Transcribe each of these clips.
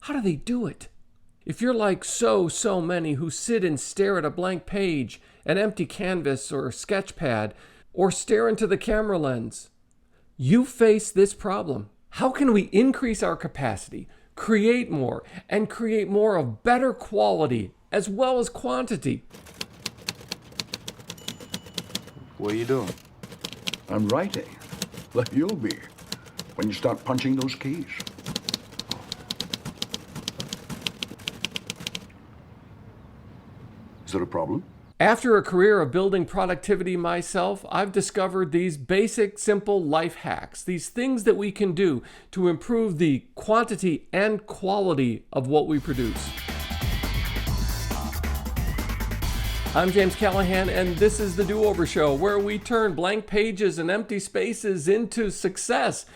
How do they do it? If you're like so many who sit and stare at a blank page, an empty canvas or a sketch pad, or stare into the camera lens, you face this problem. How can we increase our capacity, create more, and create more of better quality as well as quantity? What are you doing? I'm writing, like you'll be, when you start punching those keys. Is that a problem? After a career of building productivity myself, I've discovered these basic, simple life hacks, these things that we can do to improve the quantity and quality of what we produce. I'm James Callahan, and this is the Do-Over Show, where we turn blank pages and empty spaces into success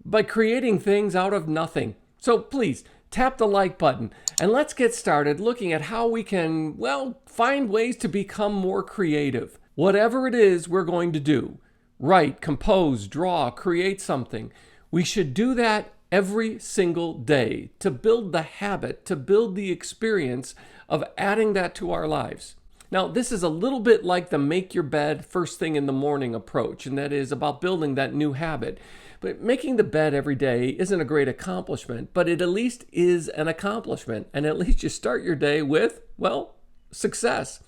by creating things out of nothing. So please, tap the like button, and let's get started looking at how we can, find ways to become more creative. Whatever it is we're going to do, write, compose, draw, create something, we should do that every single day to build the habit, to build the experience of adding that to our lives. Now, this is a little bit like the make your bed first thing in the morning approach, and that is about building that new habit. But making the bed every day isn't a great accomplishment, but it at least is an accomplishment. And at least you start your day with, success.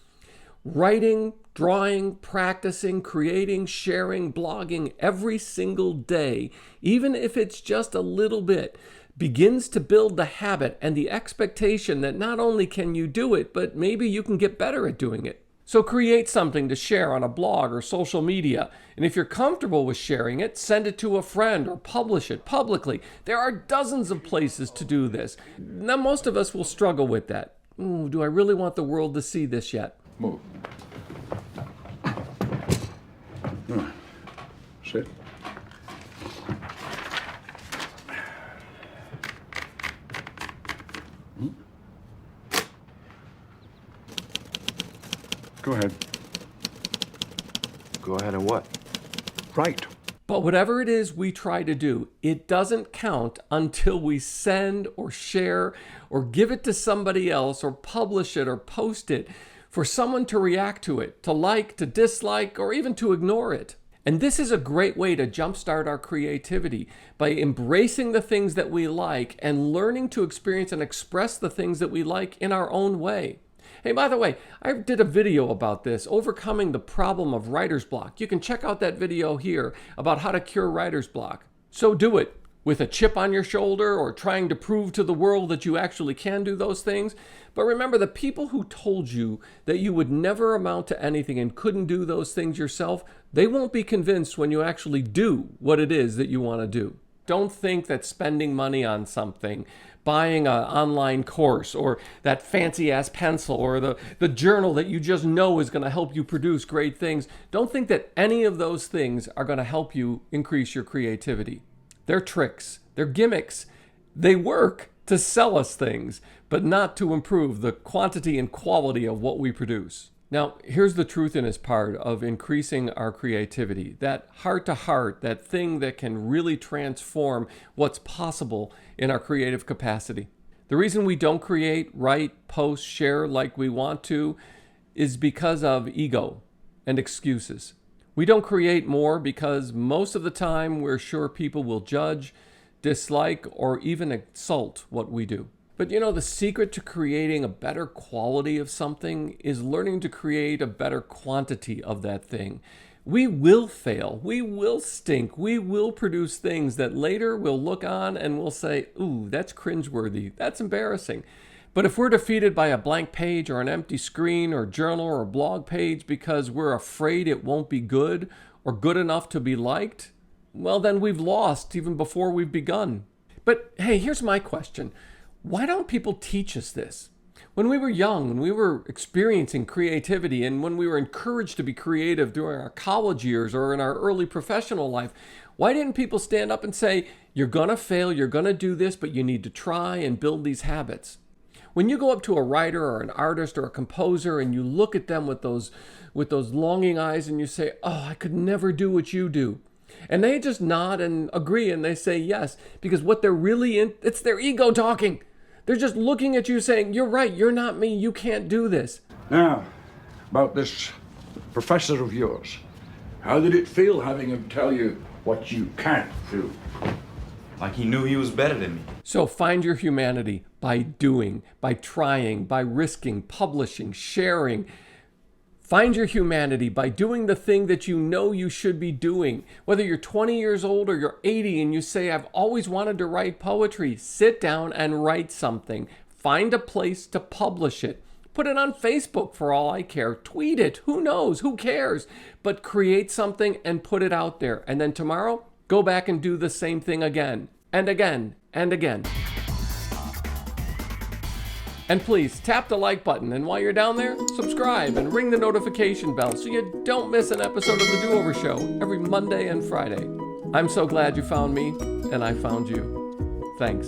Writing, drawing, practicing, creating, sharing, blogging every single day, even if it's just a little bit, begins to build the habit and the expectation that not only can you do it, but maybe you can get better at doing it. So create something to share on a blog or social media. And if you're comfortable with sharing it, send it to a friend or publish it publicly. There are dozens of places to do this. Now, most of us will struggle with that. Do I really want the world to see this yet? Move. Sit. Go ahead. Go ahead and what? Right. But whatever it is we try to do, it doesn't count until we send or share or give it to somebody else or publish it or post it for someone to react to it, to like, to dislike, or even to ignore it. And this is a great way to jumpstart our creativity by embracing the things that we like and learning to experience and express the things that we like in our own way. Hey, by the way, I did a video about this, overcoming the problem of writer's block. You can check out that video here about how to cure writer's block. So do it with a chip on your shoulder or trying to prove to the world that you actually can do those things. But remember, the people who told you that you would never amount to anything and couldn't do those things yourself, they won't be convinced when you actually do what it is that you want to do. Don't think that spending money on something, buying an online course or that fancy-ass pencil or the journal that you just know is going to help you produce great things, don't think that any of those things are going to help you increase your creativity. They're tricks. They're gimmicks. They work to sell us things, but not to improve the quantity and quality of what we produce. Now, here's the truth in this part of increasing our creativity, that heart-to-heart, that thing that can really transform what's possible in our creative capacity. The reason we don't create, write, post, share like we want to is because of ego and excuses. We don't create more because most of the time we're sure people will judge, dislike, or even insult what we do. But the secret to creating a better quality of something is learning to create a better quantity of that thing. We will fail, we will stink, we will produce things that later we'll look on and we'll say, ooh, that's cringeworthy, that's embarrassing. But if we're defeated by a blank page or an empty screen or journal or blog page because we're afraid it won't be good or good enough to be liked, well, then we've lost even before we've begun. But hey, here's my question. Why don't people teach us this? When we were young, when we were experiencing creativity, and when we were encouraged to be creative during our college years or in our early professional life, why didn't people stand up and say, you're going to fail, you're going to do this, but you need to try and build these habits? When you go up to a writer or an artist or a composer and you look at them with those longing eyes and you say, oh, I could never do what you do. And they just nod and agree and they say yes, because what they're really in, it's their ego talking. They're just looking at you saying, you're right, you're not me, you can't do this. Now, about this professor of yours. How did it feel having him tell you what you can't do? Like he knew he was better than me. So find your humanity by doing, by trying, by risking, publishing, sharing. Find your humanity by doing the thing that you know you should be doing. Whether you're 20 years old or you're 80 and you say, I've always wanted to write poetry, sit down and write something. Find a place to publish it. Put it on Facebook for all I care. Tweet it. Who knows? Who cares? But create something and put it out there. And then tomorrow, go back and do the same thing again and again and again. And please tap the like button, and while you're down there, subscribe and ring the notification bell so you don't miss an episode of The Do-Over Show every Monday and Friday. I'm so glad you found me, and I found you. Thanks.